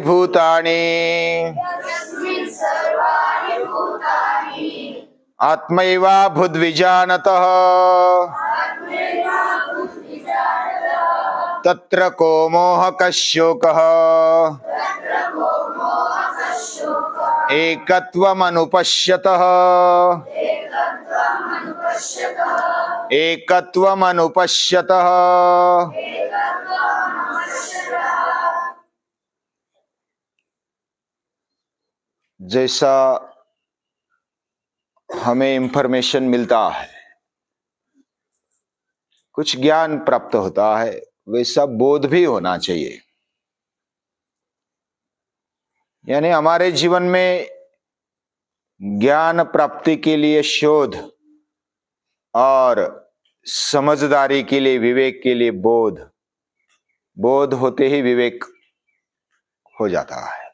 भूतानि आत्मैवाभूद्विजानतः तत्र को मोहकः शोकः एकत्वमनुपश्यतः एकत्वमनुपश्यतः। जैसा हमें इंफॉर्मेशन मिलता है, कुछ ज्ञान प्राप्त होता है, वैसा बोध भी होना चाहिए। यानी हमारे जीवन में ज्ञान प्राप्ति के लिए शोध और समझदारी के लिए, विवेक के लिए बोध, बोध होते ही विवेक हो जाता है।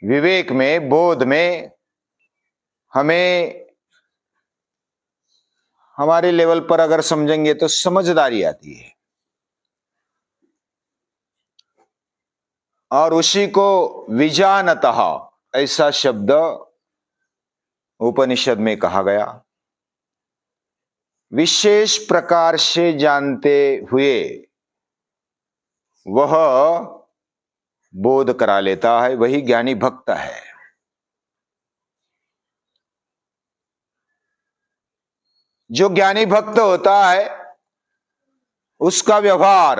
विवेक में, बोध में हमें हमारे लेवल पर अगर समझेंगे तो समझदारी आती है, और उसी को विजानतः ऐसा शब्द उपनिषद में कहा गया। विशेष प्रकार से जानते हुए वह बोध करा लेता है, वही ज्ञानी भक्त है। जो ज्ञानी भक्त होता है उसका व्यवहार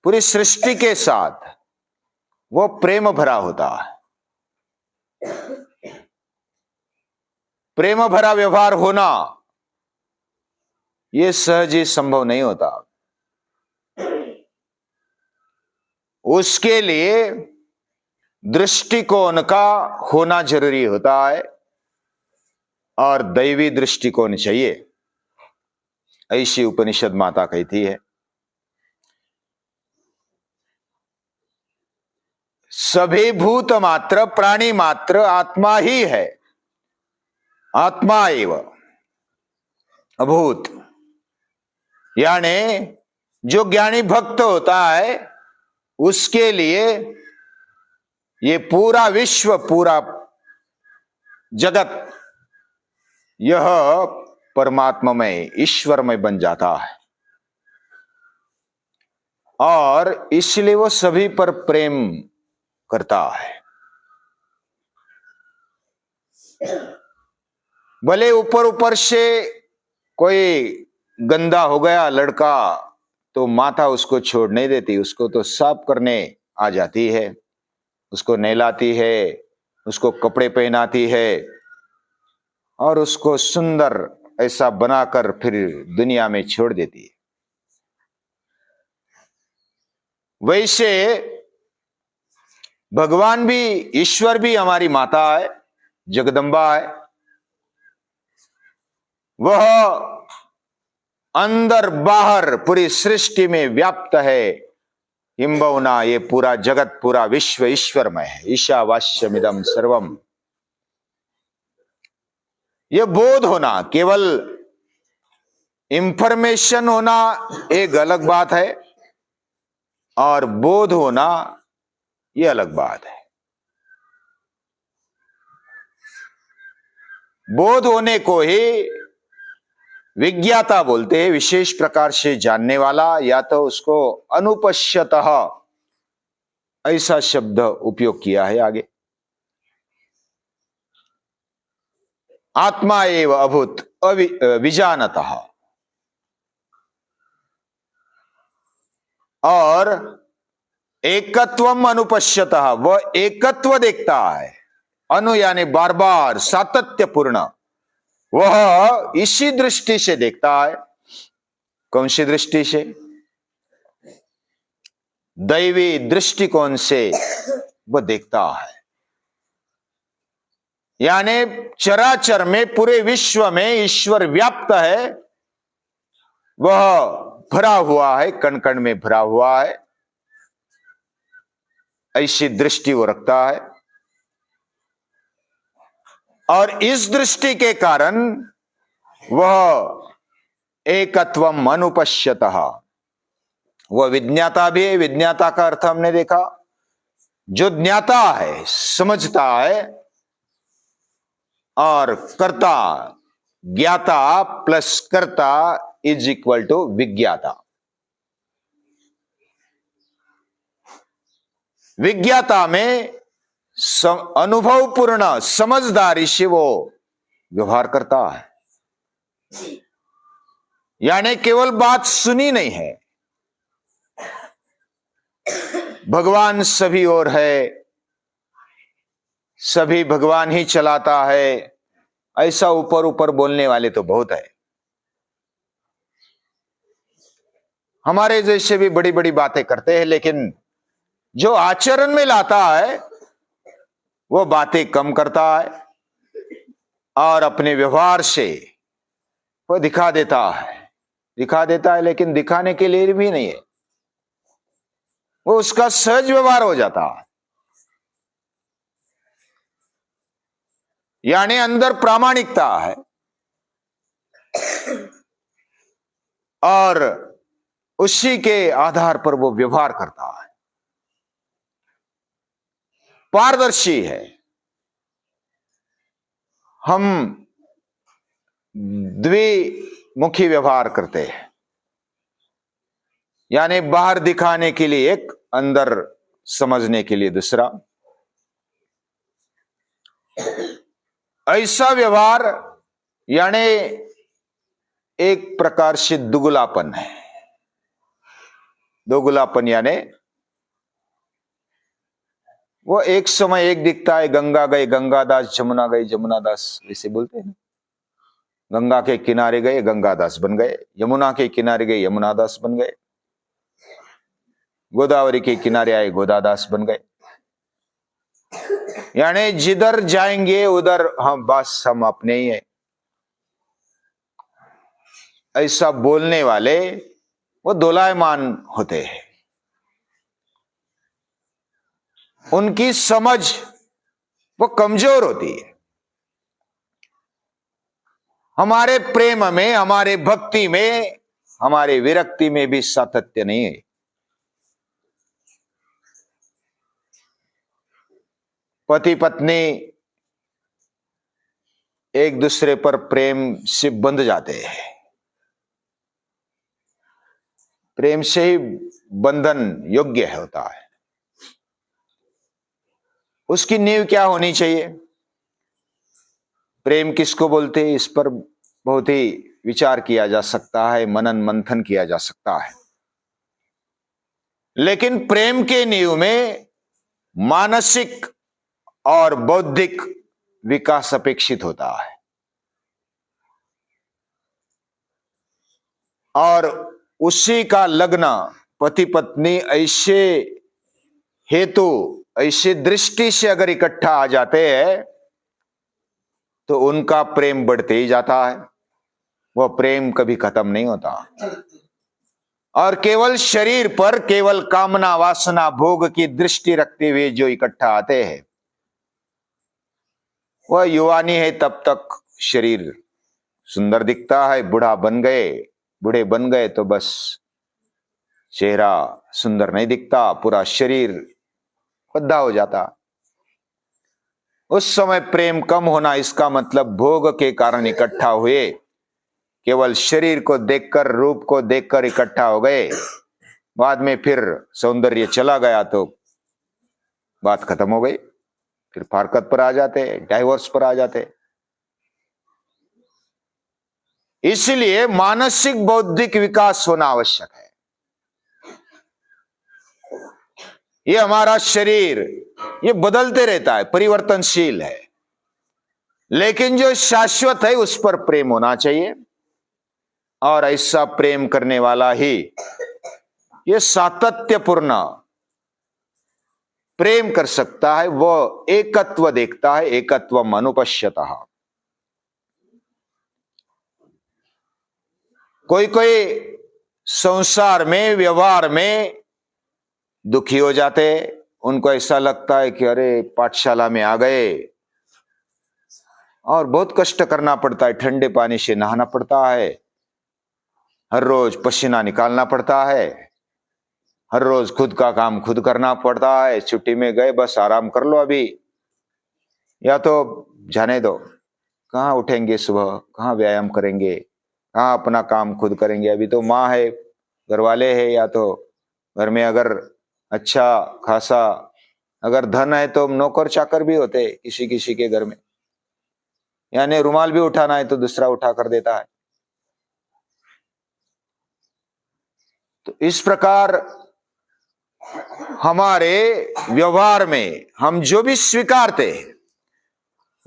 पूरी सृष्टि के साथ वो प्रेम भरा होता है। प्रेम भरा व्यवहार होना यह सहज ही संभव नहीं होता। उसके लिए दृष्टिकोण का होना जरूरी होता है, और दैवी दृष्टिकोण चाहिए, ऐसी उपनिषद माता कहती है। सभी भूत मात्र, प्राणी मात्र आत्मा ही है। आत्मा एव अभूत। यानी जो ज्ञानी भक्त होता है उसके लिए ये पूरा विश्व, पूरा जगत, यह परमात्मामय, ईश्वरमय बन जाता है, और इसलिए वो सभी पर प्रेम करता है। भले ऊपर ऊपर से कोई गंदा हो गया लड़का तो माता उसको छोड़ नहीं देती, उसको तो साफ करने आ जाती है, उसको नहलाती है, उसको कपड़े पहनाती है, और उसको सुंदर ऐसा बनाकर फिर दुनिया में छोड़ देती है। वैसे भगवान भी, ईश्वर भी हमारी माता है, जगदम्बा है। वह अंदर बाहर पूरी सृष्टि में व्याप्त है। हिम्बवना, ये पूरा जगत, पूरा विश्व ईश्वरमय है। ईशावास्यमिदं सर्वम। यह बोध होना, केवल इंफॉर्मेशन होना एक अलग बात है, और बोध होना यह अलग बात है। बोध होने को ही विज्ञाता बोलते हैं, विशेष प्रकार से जानने वाला, या तो उसको अनुपश्यतः ऐसा शब्द उपयोग किया है आगे। आत्मा एव अभूत विजानतः, और एकत्वम अनुपश्यतः, वह एकत्व देखता है। अनु यानी बार बार, सातत्यपूर्ण, वह इसी दृष्टि से देखता है। कौन सी दृष्टि से? दैवी दृष्टिकोण से वह देखता है। यानी चराचर में, पूरे विश्व में ईश्वर व्याप्त है, वह भरा हुआ है, कण कण में भरा हुआ है, ऐसी दृष्टि वो रखता है। और इस दृष्टि के कारण वह एकत्वम अनुपश्यतः, वह विज्ञाता भी है। विज्ञाता का अर्थ हमने देखा, जो ज्ञाता है, समझता है, और कर्ता, ज्ञाता प्लस कर्ता इज इक्वल टू विज्ञाता। विज्ञाता में अनुभवपूर्ण समझदारी से वो व्यवहार करता है, यानी केवल बात सुनी नहीं है। भगवान सभी ओर है, सभी भगवान ही चलाता है, ऐसा ऊपर ऊपर बोलने वाले तो बहुत है। हमारे जैसे भी बड़ी बड़ी बातें करते हैं, लेकिन जो आचरण में लाता है वो बातें कम करता है और अपने व्यवहार से वो दिखा देता है, लेकिन दिखाने के लिए भी नहीं है, वो उसका सहज व्यवहार हो जाता है। यानी अंदर प्रामाणिकता है और उसी के आधार पर वो व्यवहार करता है, पारदर्शी है। हम द्विमुखी व्यवहार करते हैं, यानी बाहर दिखाने के लिए एक, अंदर समझने के लिए दूसरा। ऐसा व्यवहार यानी एक प्रकार से दुगलापन है। दोगलापन यानी वो एक समय एक दिखता है, गंगा गए गंगादास, जमुना गई जमुनादास, ऐसे बोलते हैं ना। गंगा के किनारे गए गंगादास बन गए, यमुना के किनारे गए यमुनादास बन गए, गोदावरी के किनारे आए गोदादास बन गए। यानी जिधर जाएंगे उधर हम बस हम अपने ही हैं, ऐसा बोलने वाले वो दोलायमान होते हैं। उनकी समझ वो कमजोर होती है। हमारे प्रेम में, हमारे भक्ति में, हमारे विरक्ति में भी सातत्य नहीं है। पति पत्नी एक दूसरे पर प्रेम से बंध जाते हैं, प्रेम से ही बंधन योग्य होता है। उसकी नींव क्या होनी चाहिए, प्रेम किसको बोलते हैं, इस पर बहुत ही विचार किया जा सकता है, मनन मंथन किया जा सकता है। लेकिन प्रेम के नींव में मानसिक और बौद्धिक विकास अपेक्षित होता है, और उसी का लगना पति पत्नी ऐसे हेतु, ऐसे दृष्टि से अगर इकट्ठा आ जाते हैं तो उनका प्रेम बढ़ते ही जाता है। वह प्रेम कभी खत्म नहीं होता। और केवल शरीर पर, केवल कामना वासना भोग की दृष्टि रखते हुए जो इकट्ठा आते हैं, वह युवानी है तब तक शरीर सुंदर दिखता है, बूढ़े बन गए तो बस चेहरा सुंदर नहीं दिखता, पूरा शरीर गड्ढा हो जाता। उस समय प्रेम कम होना, इसका मतलब भोग के कारण इकट्ठा हुए, केवल शरीर को देखकर, रूप को देखकर इकट्ठा हो गए, बाद में फिर सौंदर्य चला गया तो बात खत्म हो गई, फिर फारकत पर आ जाते, डाइवोर्स पर आ जाते। इसलिए मानसिक बौद्धिक विकास होना आवश्यक है। ये हमारा शरीर ये बदलते रहता है, परिवर्तनशील है, लेकिन जो शाश्वत है उस पर प्रेम होना चाहिए। और ऐसा प्रेम करने वाला ही ये सातत्यपूर्ण प्रेम कर सकता है। वह एकत्व देखता है, एकत्वम अनुपश्यतः। कोई संसार में, व्यवहार में दुखी हो जाते, उनको ऐसा लगता है कि अरे पाठशाला में आ गए और बहुत कष्ट करना पड़ता है, ठंडे पानी से नहाना पड़ता है, हर रोज पसीना निकालना पड़ता है, हर रोज खुद का काम खुद करना पड़ता है। छुट्टी में गए, बस आराम कर लो अभी, या तो जाने दो। कहाँ उठेंगे सुबह, कहाँ व्यायाम करेंगे, कहाँ अपना काम खुद करेंगे। अभी तो माँ है, घर वाले है, या तो घर में अगर अच्छा खासा अगर धन है तो नौकर चाकर भी होते किसी किसी के घर में, यानी रुमाल भी उठाना है तो दूसरा उठा कर देता है। तो इस प्रकार हमारे व्यवहार में हम जो भी स्वीकारते हैं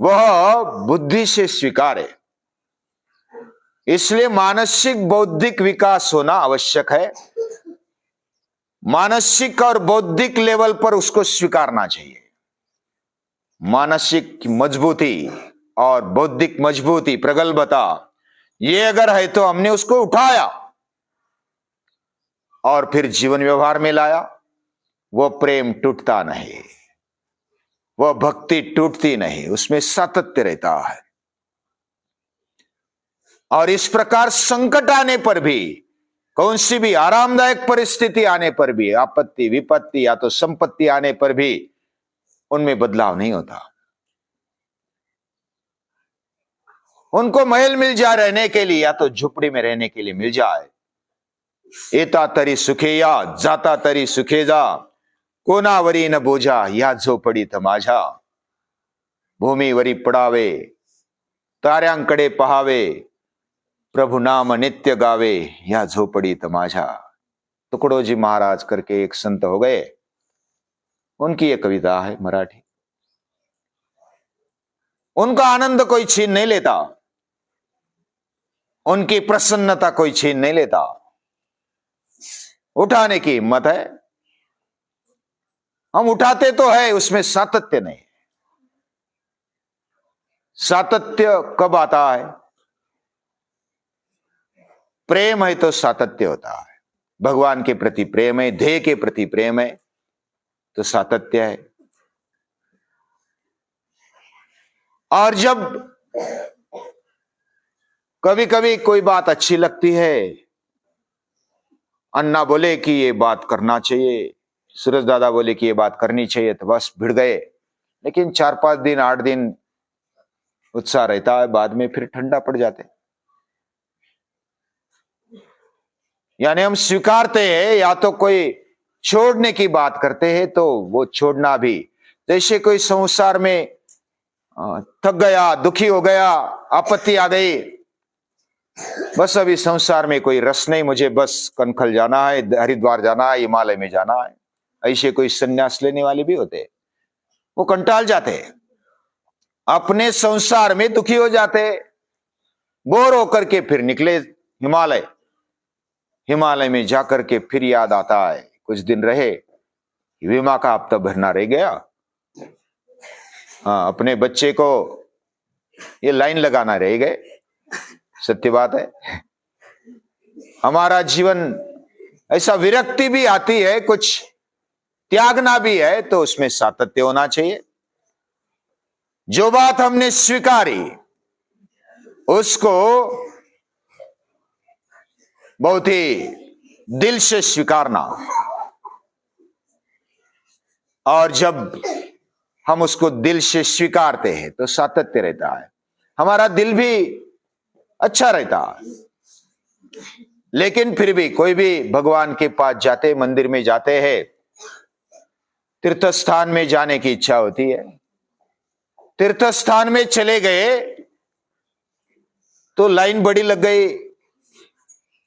वह बुद्धि से स्वीकार है। इसलिए मानसिक बौद्धिक विकास होना आवश्यक है। मानसिक और बौद्धिक लेवल पर उसको स्वीकारना चाहिए। मानसिक मजबूती और बौद्धिक मजबूती, प्रगल्भता, ये अगर है तो हमने उसको उठाया और फिर जीवन व्यवहार में लाया। वो प्रेम टूटता नहीं, वह भक्ति टूटती नहीं, उसमें सातत्य रहता है। और इस प्रकार संकट आने पर भी, कौन सी भी आरामदायक परिस्थिति आने पर भी, आपत्ति विपत्ति या तो संपत्ति आने पर भी उनमें बदलाव नहीं होता। उनको महल मिल जाए रहने के लिए या तो झुपड़ी में रहने के लिए मिल जाए। एता तरी सुखेया जाता तरी सुखेजा, कोनावरी न बोझा या झोपड़ी तमाझा। भूमि वरी पड़ावे तार्यांकड़े पहावे, प्रभु नाम नित्य गावे या झोपड़ी तमाझा। टुकड़ो जी महाराज करके एक संत हो गए, उनकी एक कविता है मराठी। उनका आनंद कोई छीन नहीं लेता, उनकी प्रसन्नता कोई छीन नहीं लेता। उठाने की हिम्मत है, हम उठाते तो है, उसमें सातत्य नहीं। सातत्य कब आता है? प्रेम है तो सातत्य होता है। भगवान के प्रति प्रेम है, ध्येय के प्रति प्रेम है तो सातत्य है। और जब कभी कभी कोई बात अच्छी लगती है, अन्ना बोले कि ये बात करना चाहिए, सूरज दादा बोले कि ये बात करनी चाहिए, तो बस भिड़ गए। लेकिन 4-5 दिन 8 दिन उत्साह रहता है, बाद में फिर ठंडा पड़ जाते। यानी हम स्वीकारते हैं, या तो कोई छोड़ने की बात करते हैं तो वो छोड़ना भी, जैसे कोई संसार में थक गया, दुखी हो गया, आपत्ति आ गई, बस अभी संसार में कोई रस नहीं, मुझे बस कनखल जाना है, हरिद्वार जाना है, हिमालय में जाना है। ऐसे कोई संन्यास लेने वाले भी होते, वो कंटाल जाते, अपने संसार में दुखी हो जाते, बोर होकर के फिर निकले हिमालय। हिमालय में जाकर के फिर याद आता है, कुछ दिन रहे, बीमा का हफ्ता भरना रह गया, हाँ अपने बच्चे को ये लाइन लगाना रह गए। सत्य बात है, हमारा जीवन ऐसा विरक्ति भी आती है, कुछ त्यागना भी है, तो उसमें सातत्य होना चाहिए। जो बात हमने स्वीकारी उसको बहुत ही दिल से स्वीकारना, और जब हम उसको दिल से स्वीकारते हैं तो सातत्य रहता है, हमारा दिल भी अच्छा रहता है। लेकिन फिर भी कोई भी भगवान के पास जाते, मंदिर में जाते हैं, तीर्थ स्थान में जाने की इच्छा होती है, तीर्थ स्थान में चले गए तो लाइन बड़ी लग गई,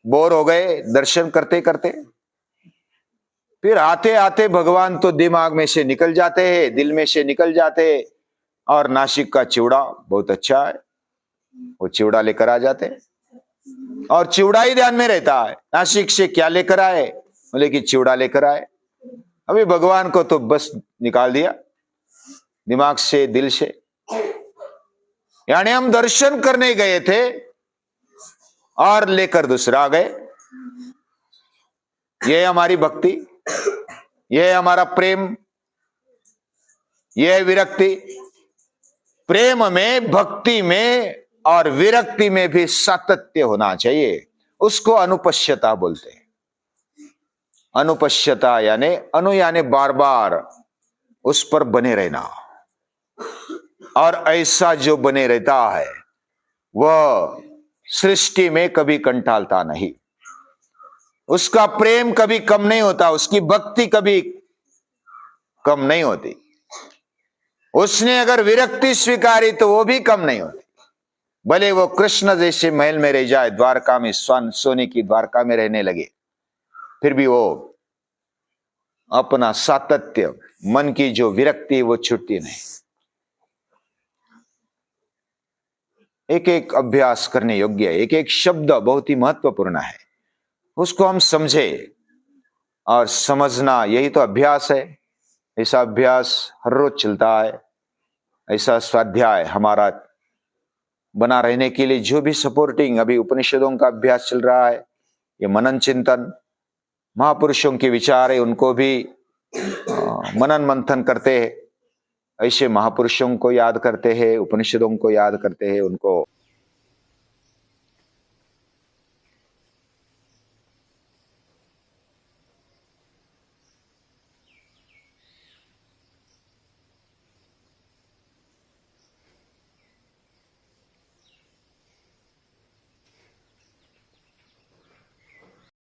बोर हो गए दर्शन करते करते, फिर आते आते भगवान तो दिमाग में से निकल जाते हैं, दिल में से निकल जाते, और नासिक का चिवड़ा बहुत अच्छा है, वो चिवड़ा लेकर आ जाते, और चिवड़ा ही ध्यान में रहता है। नासिक से क्या लेकर आए? बोले कि चिवड़ा लेकर आए। अभी भगवान को तो बस निकाल दिया दिमाग से, दिल से। यानी हम दर्शन करने गए थे और लेकर दूसरा आ गए। यह हमारी भक्ति, यह हमारा प्रेम, यह विरक्ति। प्रेम में, भक्ति में और विरक्ति में भी सातत्य होना चाहिए, उसको अनुपश्यता बोलते हैं। अनुपश्यता यानी बार बार उस पर बने रहना। और ऐसा जो बने रहता है वह सृष्टि में कभी कंटालता नहीं, उसका प्रेम कभी कम नहीं होता, उसकी भक्ति कभी कम नहीं होती। उसने अगर विरक्ति स्वीकारी तो वो भी कम नहीं होती। भले वो कृष्ण जैसे महल में रह जाए, द्वारका में, सोने की द्वारका में रहने लगे, फिर भी वो अपना सातत्य, मन की जो विरक्ति वो छूटती नहीं। एक एक अभ्यास करने योग्य है, एक एक शब्द बहुत ही महत्वपूर्ण है, उसको हम समझे और समझना यही तो अभ्यास है। ऐसा अभ्यास हर रोज चलता है, ऐसा स्वाध्याय हमारा बना रहने के लिए जो भी सपोर्टिंग अभी उपनिषदों का अभ्यास चल रहा है, ये मनन चिंतन, महापुरुषों के विचार है उनको भी मनन मंथन करते हैं, ऐसे महापुरुषों को याद करते हैं, उपनिषदों को याद करते हैं, उनको